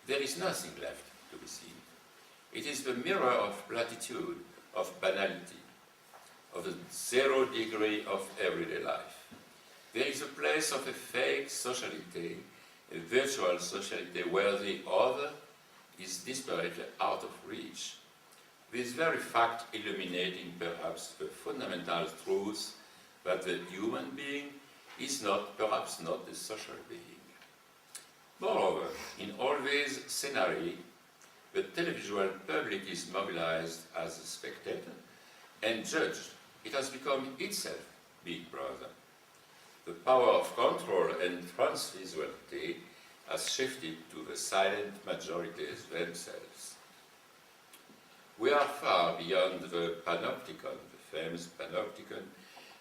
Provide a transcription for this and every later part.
there is nothing left to be seen. It is the mirror of platitude, of banality, of the 0 degree of everyday life. There is a place of a fake sociality, a virtual sociality where the other is desperately out of reach. This very fact illuminating perhaps the fundamental truth that the human being is not, perhaps not, the social being. Moreover, in all these scenarios, the televisual public is mobilized as a spectator and judged. It has become itself Big Brother. The power of control and transvisuality has shifted to the silent majorities themselves. We are far beyond the panopticon, the famous panopticon,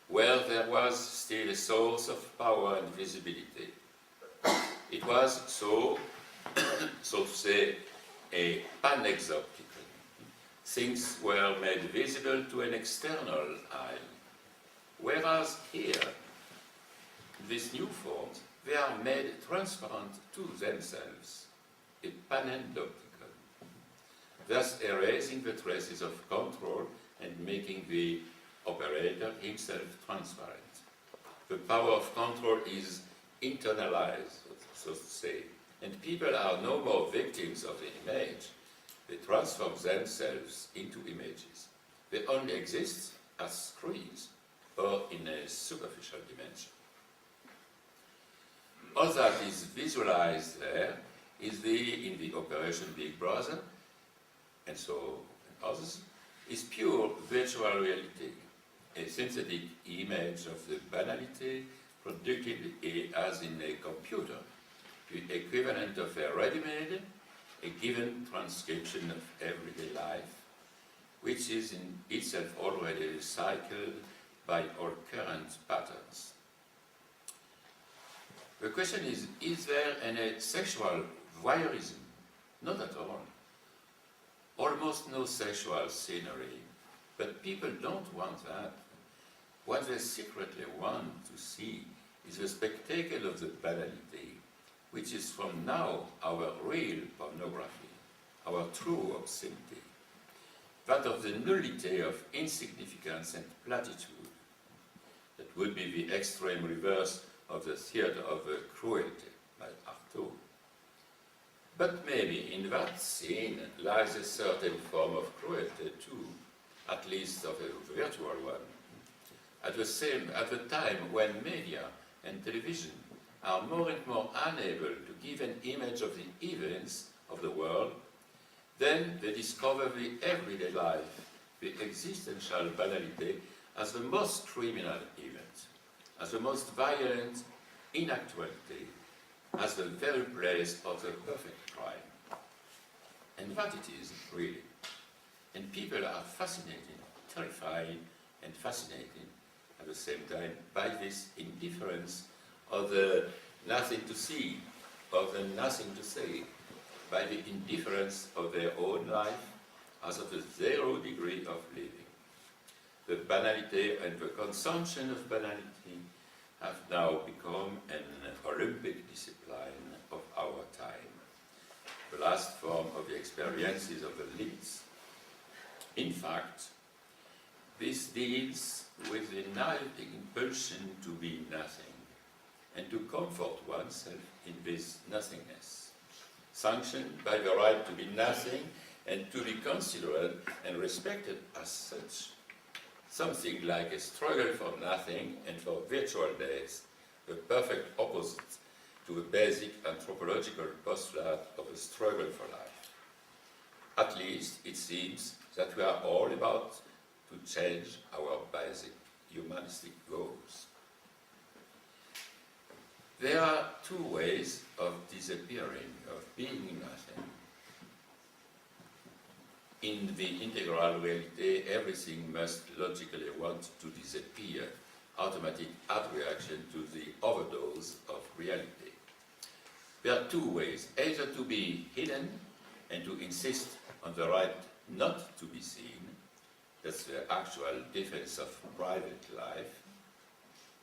where there was still a source of power and visibility. It was so to say, a panexopticon. Things were made visible to an external eye, whereas here, these new forms, they are made transparent to themselves, a panendopticon, thus erasing the traces of control and making the operator himself transparent. The power of control is internalized, so to say, and people are no more victims of the image. They transform themselves into images. They only exist as screens or in a superficial dimension. All that is visualized there is in the Operation Big Brother, and so and others, is pure virtual reality, a synthetic image of the banality produced as in a computer, the equivalent of a ready-made, a given transcription of everyday life, which is in itself already cycled by all current patterns. The question is there any sexual voyeurism? Not at all. Almost no sexual scenery, but people don't want that. What they secretly want to see is the spectacle of the banality, which is from now our real pornography, our true obscenity, that of the nullity of insignificance and platitude. That would be the extreme reverse of the theatre of cruelty by Artaud. But maybe in that scene lies a certain form of cruelty too, at least of a virtual one. At the time when media and television are more and more unable to give an image of the events of the world, then they discover the everyday life, the existential banality, as the most criminal event, as the most violent inactuality, as the very place of the perfect crime. And that it is, really. And people are fascinated, terrified, and fascinated at the same time by this indifference of the nothing to see, of the nothing to say, by the indifference of their own life as of the 0 degree of living. The banality and the consumption of banality have now become an Olympic discipline of our time, the last form of the experiences of the elites. In fact, this deals with the naive impulsion to be nothing, and to comfort oneself in this nothingness, sanctioned by the right to be nothing and to be considered and respected as such. Something like a struggle for nothing and for virtual days, the perfect opposite to the basic anthropological postulate of a struggle for life. At least it seems that we are all about to change our basic humanistic goals. There are 2 ways of disappearing, of being nothing. In the integral reality, everything must logically want to disappear, automatic reaction to the overdose of reality. There are 2 ways, either to be hidden and to insist on the right not to be seen, that's the actual defense of private life,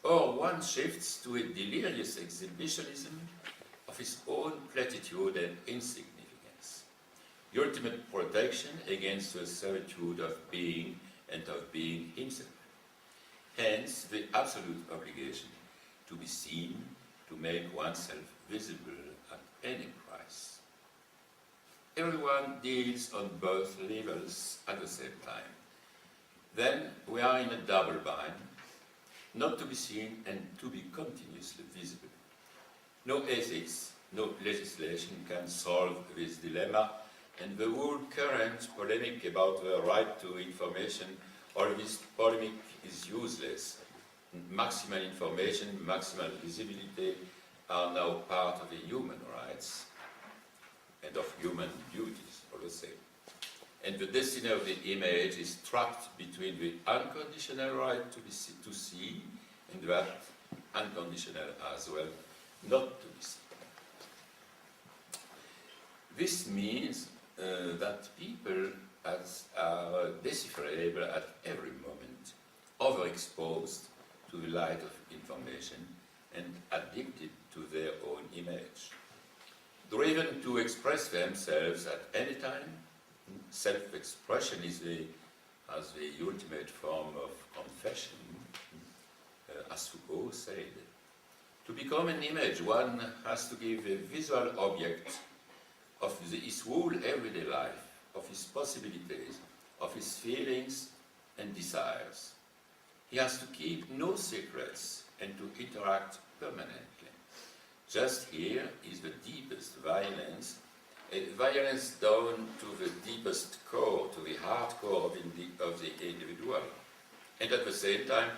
or one shifts to a delirious exhibitionism of his own platitude and insignificance. the ultimate protection against the servitude of being and of being himself. Hence, the absolute obligation to be seen, to make oneself visible at any price. Everyone deals on both levels at the same time. Then we are in a double bind, not to be seen and to be continuously visible. No ethics, no legislation can solve this dilemma, and the whole current polemic about the right to information, all this polemic is useless. Maximal information, maximal visibility are now part of the human rights and of human duties, all the same. And the destiny of the image is trapped between the unconditional right to see and that unconditional as well not to be seen. This means that people are decipherable at every moment, overexposed to the light of information and addicted to their own image. Driven to express themselves at any time, self-expression is the ultimate form of confession, as Foucault said. To become an image, one has to give a visual object of his whole everyday life, of his possibilities, of his feelings and desires. He has to keep no secrets and to interact permanently. Just here is the deepest violence, a violence down to the deepest core, to the heart core of the individual, and at the same time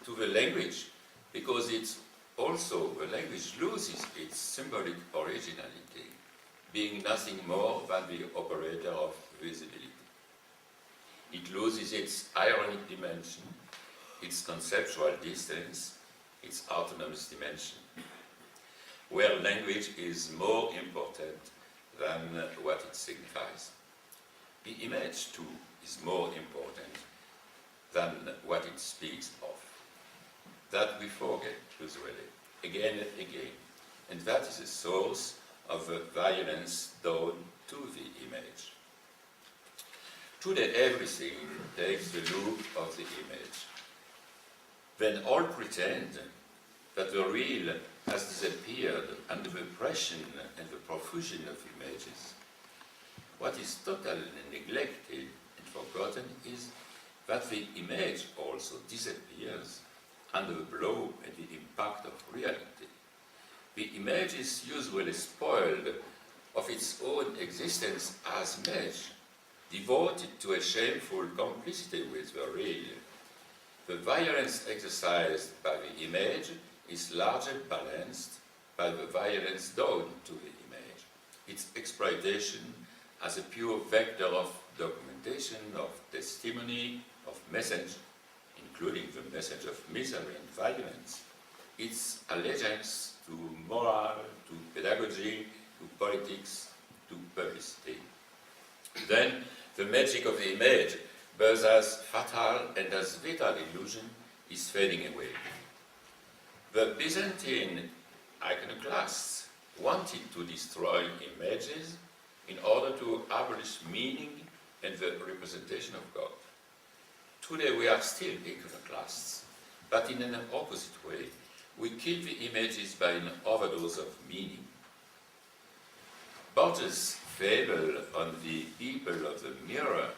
to the language, because it's also the language loses its symbolic originality, being nothing more than the operator of visibility. It loses its ironic dimension, its conceptual distance, its autonomous dimension, where language is more important than what it signifies. The image, too, is more important than what it speaks of. That we forget, usually, again and again, and that is the source of the violence done to the image. Today, everything takes the look of the image. Then all pretend that the real has disappeared under the oppression and the profusion of images. What is totally neglected and forgotten is that the image also disappears under the blow and the impact of reality. The image is usually spoiled of its own existence as image, devoted to a shameful complicity with the real. The violence exercised by the image is largely balanced by the violence done to the image. Its exploitation as a pure vector of documentation, of testimony, of message, including the message of misery and violence. Its allegiance to moral, to pedagogy, to politics, to publicity. Then the magic of the image, both as fatal and as vital illusion, is fading away. The Byzantine iconoclasts wanted to destroy images in order to abolish meaning and the representation of God. Today we are still iconoclasts, but in an opposite way. We kill the images by an overdose of meaning. Borges' fable on the people of the mirror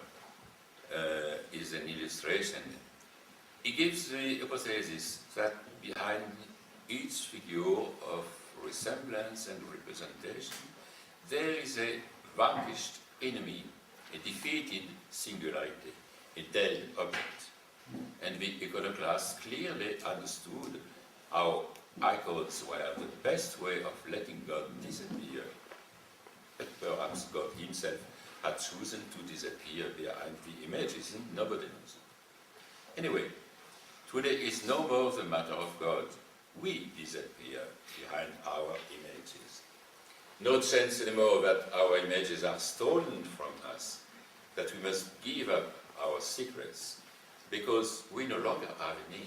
is an illustration. He gives the hypothesis that behind each figure of resemblance and representation, there is a vanquished enemy, a defeated singularity, a dead object. And the iconoclasts clearly understood how icons were the best way of letting God disappear. But perhaps God himself had chosen to disappear behind the images, and nobody knows. Anyway, today is no more the matter of God. We disappear behind our images. No chance anymore that our images are stolen from us, that we must give up our secrets, because we no longer have any.